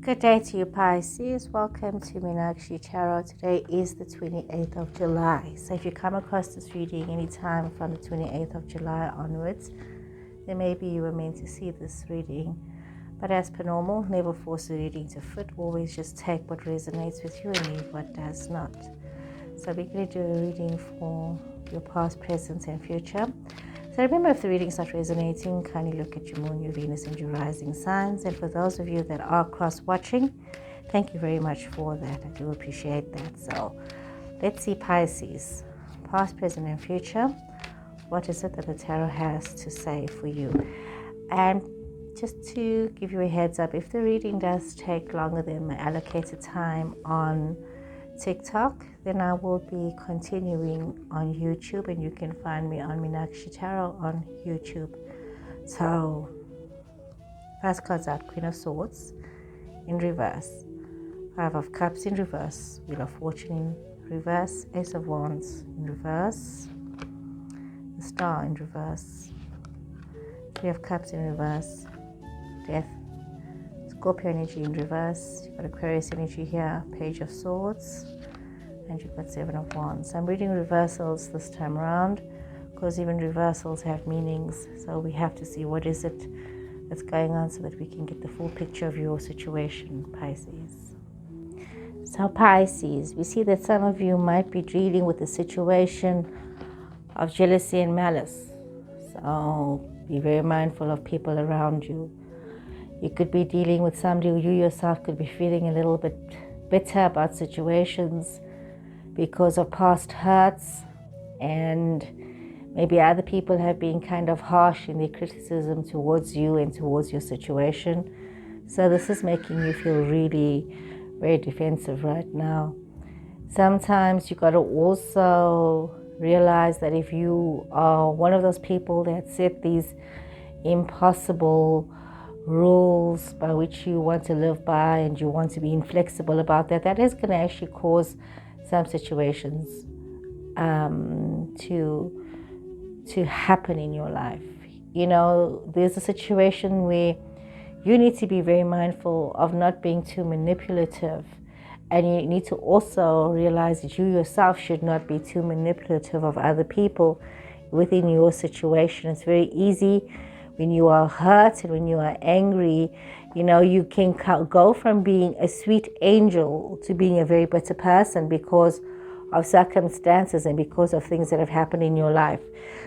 Good day to you, Pisces. Welcome to Meenakshi Tarot. Today is the 28th of July. So if you come across this reading anytime from the 28th of July onwards, then maybe you were meant to see this reading. But as per normal, never force the reading to fit. Always just take what resonates with you and leave what does not. So we're going to do a reading for your past, present, and future. So remember, if the reading's not resonating, kindly look at your moon, your Venus, and your rising signs. And for those of you that are cross-watching, thank you very much for that. I do appreciate that. So let's see, Pisces, past, present, and future. What is it that the tarot has to say for you? And just to give you a heads up, if the reading does take longer than my allocated time on TikTok, then I will be continuing on YouTube, and you can find me on Meenakshi Tarot on YouTube. So first card's out, Queen of Swords in reverse, Five of Cups in reverse, Wheel of Fortune in reverse, Ace of Wands in reverse, the Star in reverse, Three of Cups in reverse, Death, Scorpio energy in reverse, you've got Aquarius energy here, Page of Swords, and you've got Seven of Wands. I'm reading reversals this time around because even reversals have meanings, so we have to see what is it that's going on so that we can get the full picture of your situation, Pisces. So Pisces, we see that some of you might be dealing with a situation of jealousy and malice, so be very mindful of people around you. You could be dealing with somebody, or you yourself could be feeling a little bit bitter about situations because of past hurts, and maybe other people have been kind of harsh in their criticism towards you and towards your situation. So this is making you feel really very defensive right now. Sometimes you got to also realize that if you are one of those people that set these impossible rules by which you want to live by and you want to be inflexible about that, that is going to actually cause some situations to happen in your life. You know, there's a situation where you need to be very mindful of not being too manipulative, and you need to also realize that you yourself should not be too manipulative of other people within your situation. It's very easy when you are hurt and when you are angry, you know, you can go from being a sweet angel to being a very bitter person because of circumstances and because of things that have happened in your life.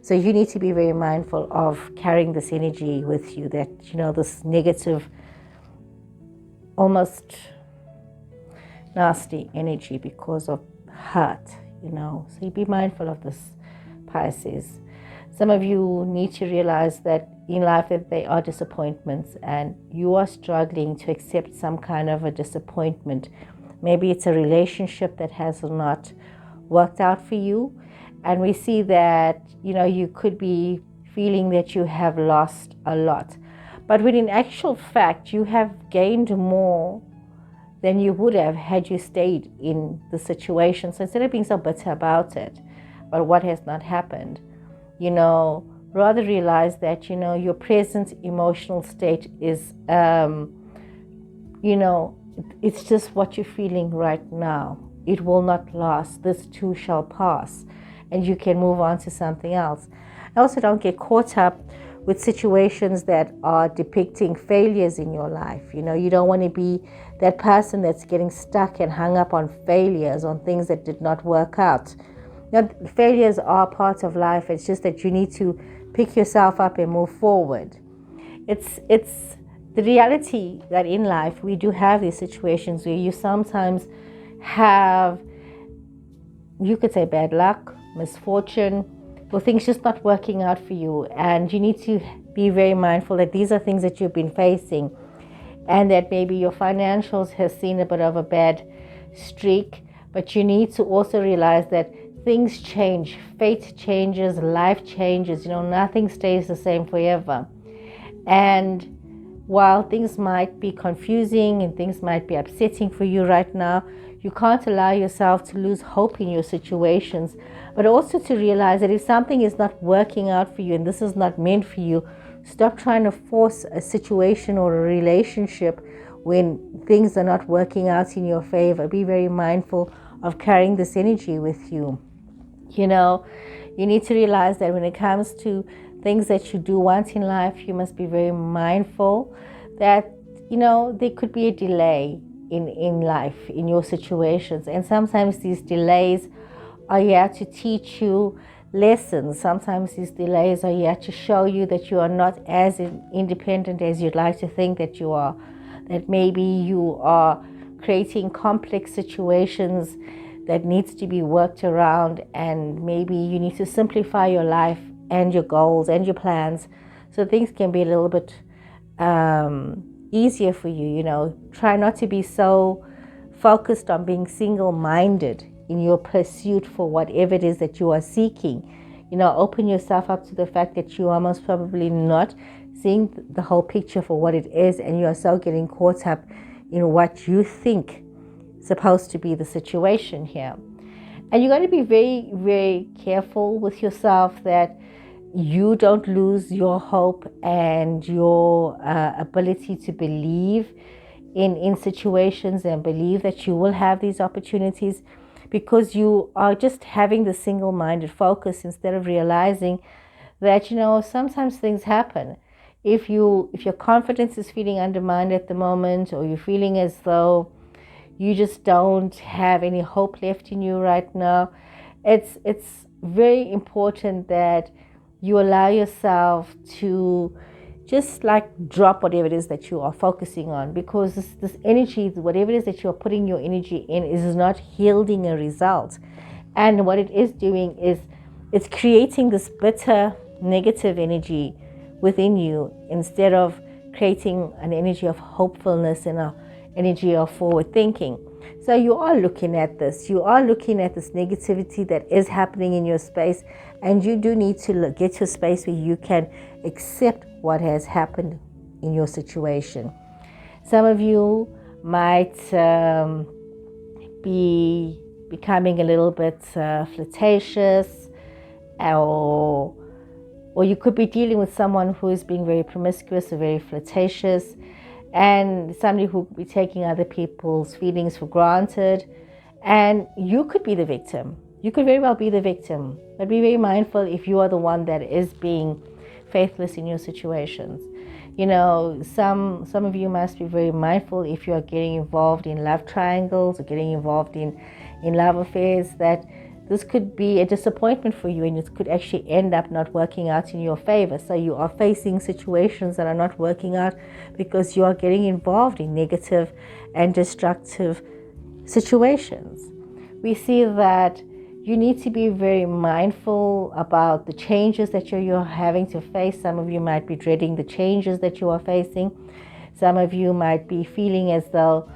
So you need to be very mindful of carrying this energy with you, that, you know, this negative, almost nasty energy because of hurt, you know. So you be mindful of this, Pisces. Some of you need to realize that in life that there are disappointments and you are struggling to accept some kind of a disappointment. Maybe it's a relationship that has not worked out for you, and we see that, you know, you could be feeling that you have lost a lot, but when in actual fact you have gained more than you would have had you stayed in the situation. So instead of being so bitter about it, but what has not happened, you know, rather realize that, you know, your present emotional state is, you know, it's just what you're feeling right now. It will not last. This too shall pass, and you can move on to something else. Also, don't get caught up with situations that are depicting failures in your life. You know, you don't want to be that person that's getting stuck and hung up on failures, on things that did not work out. Now, failures are part of life. It's just that you need to pick yourself up and move forward. It's the reality that in life we do have these situations where you sometimes have, you could say, bad luck, misfortune, or things just not working out for you. And you need to be very mindful that these are things that you've been facing, and that maybe your financials has seen a bit of a bad streak, but you need to also realize that things change, fate changes, life changes, you know, nothing stays the same forever. And while things might be confusing and things might be upsetting for you right now, you can't allow yourself to lose hope in your situations, but also to realize that if something is not working out for you and this is not meant for you, stop trying to force a situation or a relationship when things are not working out in your favor. Be very mindful of carrying this energy with you. You know, you need to realize that when it comes to things that you do want in life, you must be very mindful that, you know, there could be a delay in life, in your situations. And sometimes these delays are here to teach you lessons. Sometimes these delays are here to show you that you are not as independent as you'd like to think that you are. That maybe you are creating complex situations that needs to be worked around, and maybe you need to simplify your life and your goals and your plans so things can be a little bit easier for you. You know, try not to be so focused on being single-minded in your pursuit for whatever it is that you are seeking. You know, open yourself up to the fact that you are most probably not seeing the whole picture for what it is, and you are so getting caught up in what you think is supposed to be the situation here. And you got to be very, very careful with yourself that you don't lose your hope and your ability to believe in situations and believe that you will have these opportunities, because you are just having the single-minded focus instead of realizing that, you know, sometimes things happen. If your confidence is feeling undermined at the moment, or you're feeling as though you just don't have any hope left in you right now, it's very important that you allow yourself to just like drop whatever it is that you are focusing on, because this energy, whatever it is that you're putting your energy in, is not yielding a result. And what it is doing is it's creating this bitter, negative energy within you, instead of creating an energy of hopefulness and an energy of forward thinking. So you are looking at this. You are looking at this negativity that is happening in your space, and you do need to get to a space where you can accept what has happened in your situation. Some of you might be becoming a little bit flirtatious, or you could be dealing with someone who is being very promiscuous or very flirtatious, and somebody who could be taking other people's feelings for granted. And you could be the victim. You could very well be the victim. But be very mindful if you are the one that is being faithless in your situations. You know, some of you must be very mindful if you are getting involved in love triangles or getting involved in love affairs, that this could be a disappointment for you, and it could actually end up not working out in your favor. So you are facing situations that are not working out because you are getting involved in negative and destructive situations. We see that you need to be very mindful about the changes that you're having to face. Some of you might be dreading the changes that you are facing. Some of you might be feeling as though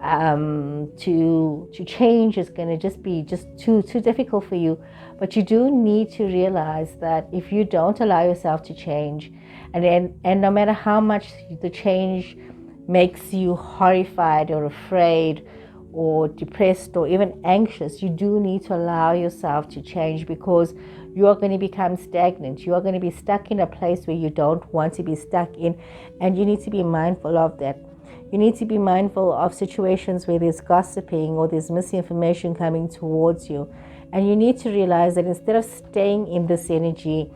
to change is going to just be too difficult for you. But you do need to realize that if you don't allow yourself to change, and no matter how much the change makes you horrified or afraid or depressed or even anxious, you do need to allow yourself to change, because you are going to become stagnant. You are going to be stuck in a place where you don't want to be stuck in, and you need to be mindful of that. You need to be mindful of situations where there's gossiping or there's misinformation coming towards you. And you need to realize that instead of staying in this energy,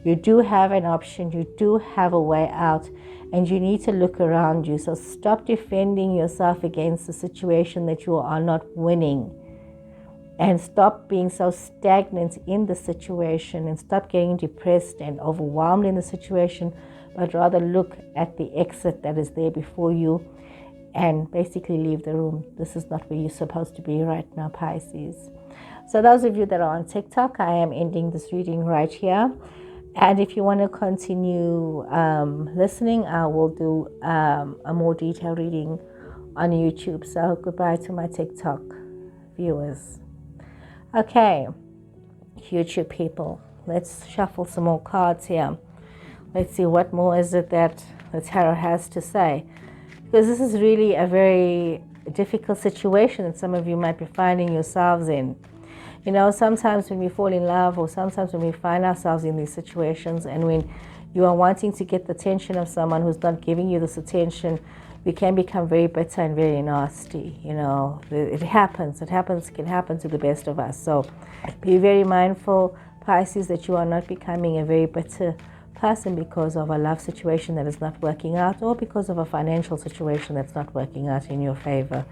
you do have an option, you do have a way out, and you need to look around you. So stop defending yourself against the situation that you are not winning. And stop being so stagnant in the situation, and stop getting depressed and overwhelmed in the situation, but rather look at the exit that is there before you and basically leave the room. This is not where you're supposed to be right now, Pisces. So those of you that are on TikTok, I am ending this reading right here. And if you want to continue listening, I will do a more detailed reading on YouTube. So goodbye to my TikTok viewers. Okay, YouTube people, let's shuffle some more cards here. Let's see what more is it that the tarot has to say. Because this is really a very difficult situation that some of you might be finding yourselves in. You know, sometimes when we fall in love, or sometimes when we find ourselves in these situations, and when you are wanting to get the attention of someone who's not giving you this attention, we can become very bitter and very nasty. It happens. It can happen to the best of us. So be very mindful, Pisces, that you are not becoming a very bitter person because of a love situation that is not working out, or because of a financial situation that's not working out in your favor.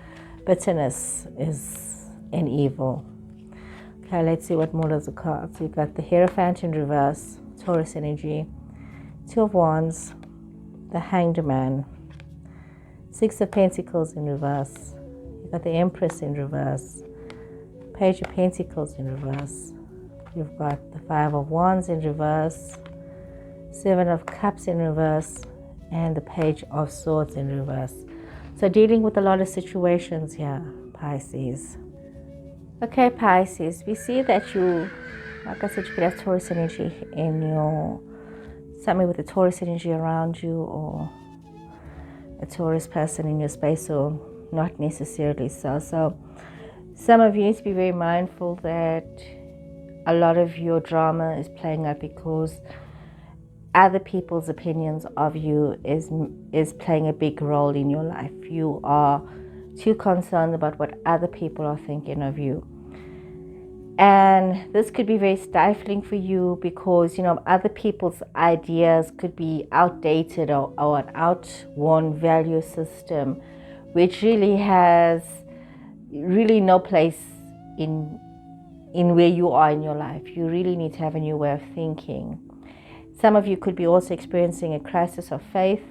Bitterness is an evil. Okay, let's see what more does the cards. You've got the Hierophant in reverse, Taurus energy, Two of Wands, the Hanged Man, Six of Pentacles in reverse. You've got the Empress in reverse, Page of Pentacles in reverse. You've got the Five of Wands in reverse, Seven of Cups in reverse, and the Page of Swords in reverse. So dealing with a lot of situations here, Pisces. Okay, Pisces, we see that you, like I said, you could have Taurus energy in your, something with the Taurus energy around you, or a Taurus person in your space, or not necessarily so. So some of you need to be very mindful that a lot of your drama is playing out because other people's opinions of you is playing a big role in your life. You are too concerned about what other people are thinking of you. And this could be very stifling for you because, other people's ideas could be outdated or an outworn value system, which really has no place in where you are in your life. You really need to have a new way of thinking. Some of you could be also experiencing a crisis of faith,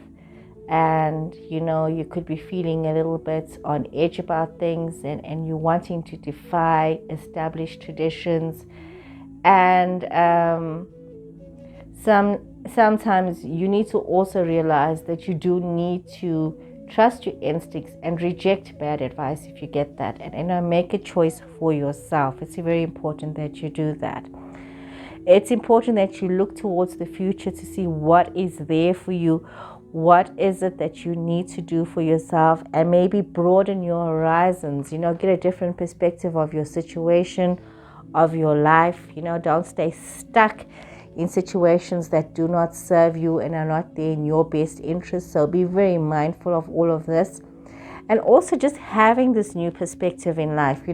and you could be feeling a little bit on edge about things, and you're wanting to defy established traditions. And sometimes you need to also realize that you do need to trust your instincts and reject bad advice if you get that, and make a choice for yourself. It's very important that you do that. It's important that you look towards the future to see what is there for you. What is it that you need to do for yourself, and maybe broaden your horizons, get a different perspective of your situation, of your life. Don't stay stuck in situations that do not serve you and are not there in your best interest. So be very mindful of all of this. And also just having this new perspective in life,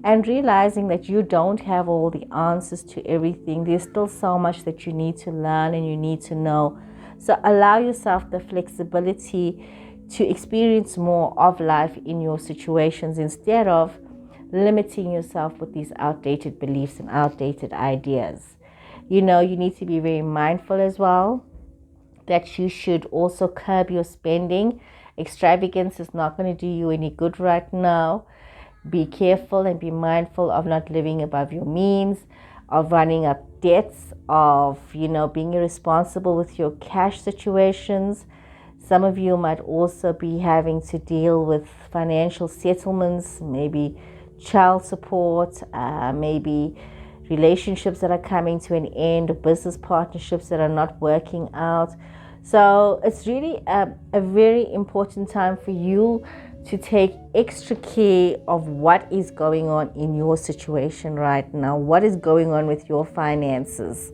and realizing that you don't have all the answers to everything. There's still so much that you need to learn and you need to know. So allow yourself the flexibility to experience more of life in your situations instead of limiting yourself with these outdated beliefs and outdated ideas. You need to be very mindful as well that you should also curb your spending. Extravagance is not going to do you any good right now. Be careful and be mindful of not living above your means, of running up debts, of being irresponsible with your cash situations. Some of you might also be having to deal with financial settlements, maybe child support, maybe relationships that are coming to an end, or business partnerships that are not working out. So it's really a very important time for you to take extra care of what is going on in your situation right now. What is going on with your finances?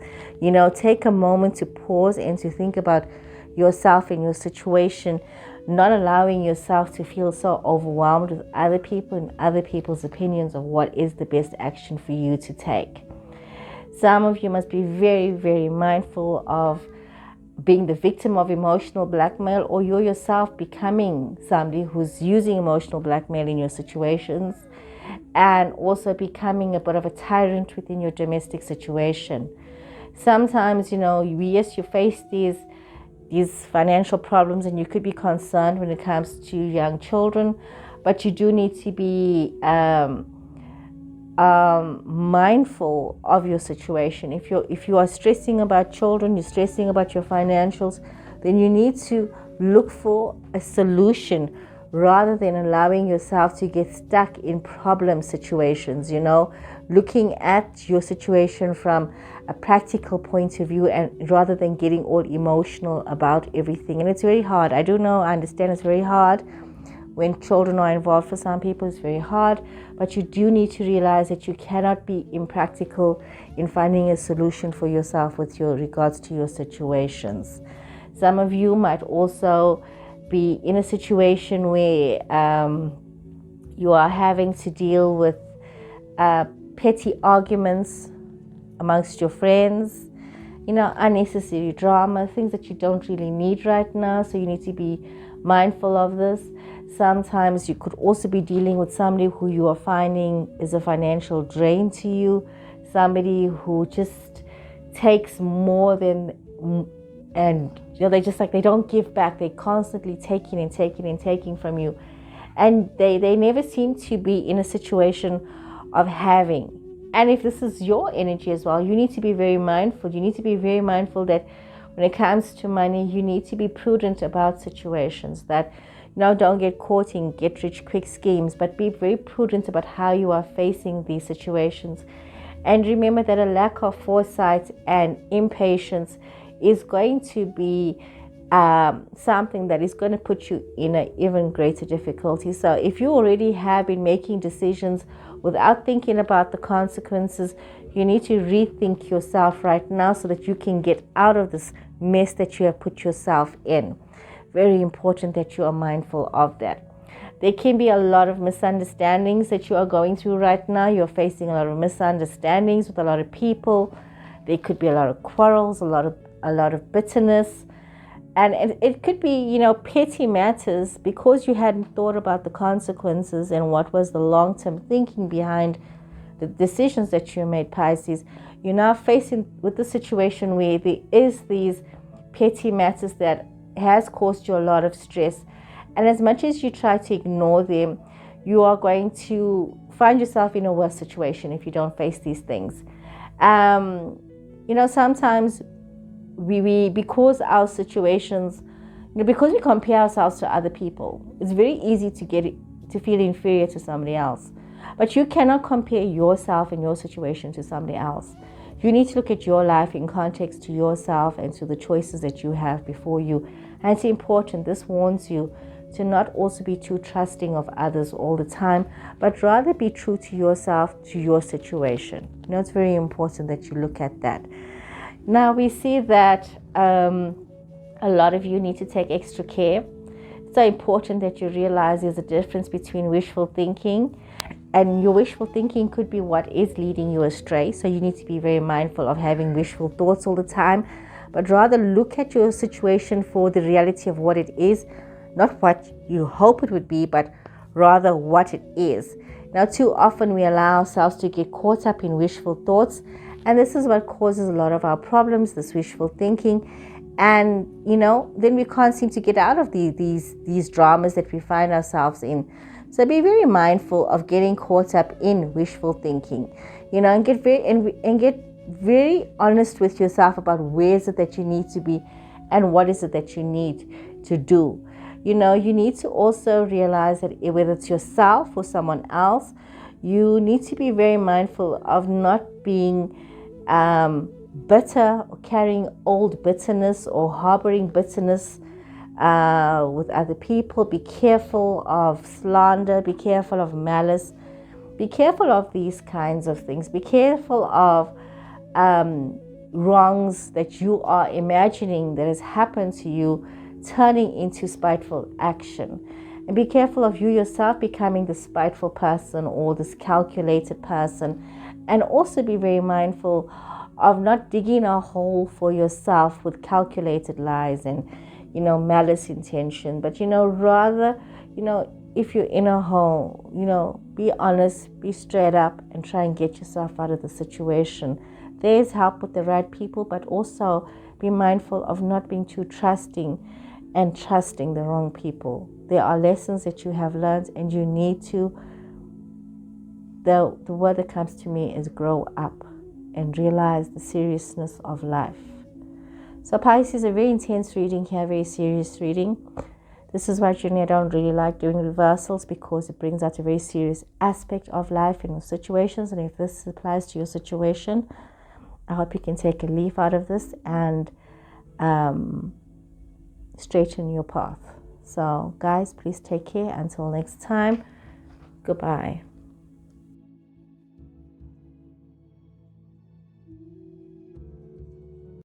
Take a moment to pause and to think about yourself and your situation, not allowing yourself to feel so overwhelmed with other people and other people's opinions of what is the best action for you to take. Some of you must be very, very mindful of being the victim of emotional blackmail, or you're yourself becoming somebody who's using emotional blackmail in your situations, and also becoming a bit of a tyrant within your domestic situation. Sometimes, yes, you face these financial problems, and you could be concerned when it comes to young children, but you do need to be mindful of your situation. If you are stressing about children, you're stressing about your financials, then you need to look for a solution rather than allowing yourself to get stuck in problem situations. Looking at your situation from a practical point of view, and rather than getting all emotional about everything. And it's very hard. I understand it's very hard when children are involved. For some people it's very hard, but you do need to realize that you cannot be impractical in finding a solution for yourself with regards to your situations. Some of you might also be in a situation where you are having to deal with petty arguments amongst your friends, unnecessary drama, things that you don't really need right now. So you need to be mindful of this. Sometimes you could also be dealing with somebody who you are finding is a financial drain to you, somebody who just takes more than, and they just they don't give back. They're constantly taking and taking and taking from you, and they never seem to be in a situation of having. And if this is your energy as well, you need to be very mindful. You need to be very mindful that when it comes to money, you need to be prudent about situations, that don't get caught in get-rich-quick schemes, but be very prudent about how you are facing these situations. And remember that a lack of foresight and impatience is going to be something that is going to put you in an even greater difficulty. So if you already have been making decisions without thinking about the consequences, you need to rethink yourself right now so that you can get out of this mess that you have put yourself in. Very important that you are mindful of that. There can be a lot of misunderstandings that you are going through right now. You're facing a lot of misunderstandings with a lot of people. There could be a lot of quarrels, a lot of bitterness. And it could be, petty matters because you hadn't thought about the consequences and what was the long-term thinking behind the decisions that you made, Pisces. You're now facing with the situation where there is these petty matters that has caused you a lot of stress. And as much as you try to ignore them, you are going to find yourself in a worse situation if you don't face these things. Sometimes we because our situations, because we compare ourselves to other people, it's very easy to feel inferior to somebody else. But you cannot compare yourself and your situation to somebody else. You need to look at your life in context to yourself and to the choices that you have before you. And it's important, this warns you to not also be too trusting of others all the time, but rather be true to yourself, to your situation. It's very important that you look at that. Now we see that a lot of you need to take extra care. It's so important that you realize there's a difference between wishful thinking, and your wishful thinking could be what is leading you astray. So you need to be very mindful of having wishful thoughts all the time, but rather look at your situation for the reality of what it is, not what you hope it would be, but rather what it is. Now, too often we allow ourselves to get caught up in wishful thoughts, and this is what causes a lot of our problems, this wishful thinking. And, then we can't seem to get out of these dramas that we find ourselves in. So be very mindful of getting caught up in wishful thinking, and get very honest with yourself about where is it that you need to be and what is it that you need to do. You need to also realize that whether it's yourself or someone else, you need to be very mindful of not being bitter or carrying old bitterness or harboring bitterness with other people. Be careful of slander, be careful of malice, be careful of these kinds of things. Be careful of wrongs that you are imagining that has happened to you turning into spiteful action. And be careful of you yourself becoming the spiteful person or this calculated person. And also be very mindful of not digging a hole for yourself with calculated lies and, malice intention. But, rather, if you're in a hole, be honest, be straight up and try and get yourself out of the situation. There's help with the right people, but also be mindful of not being too trusting and trusting the wrong people. There are lessons that you have learned, and you need to, the word that comes to me is grow up and realize the seriousness of life. So Pisces, a very intense reading here, very serious reading. This is why, Jenny, I don't really like doing reversals, because it brings out a very serious aspect of life and situations. And if this applies to your situation, I hope you can take a leaf out of this and straighten your path. So guys, please take care. Until next time, goodbye.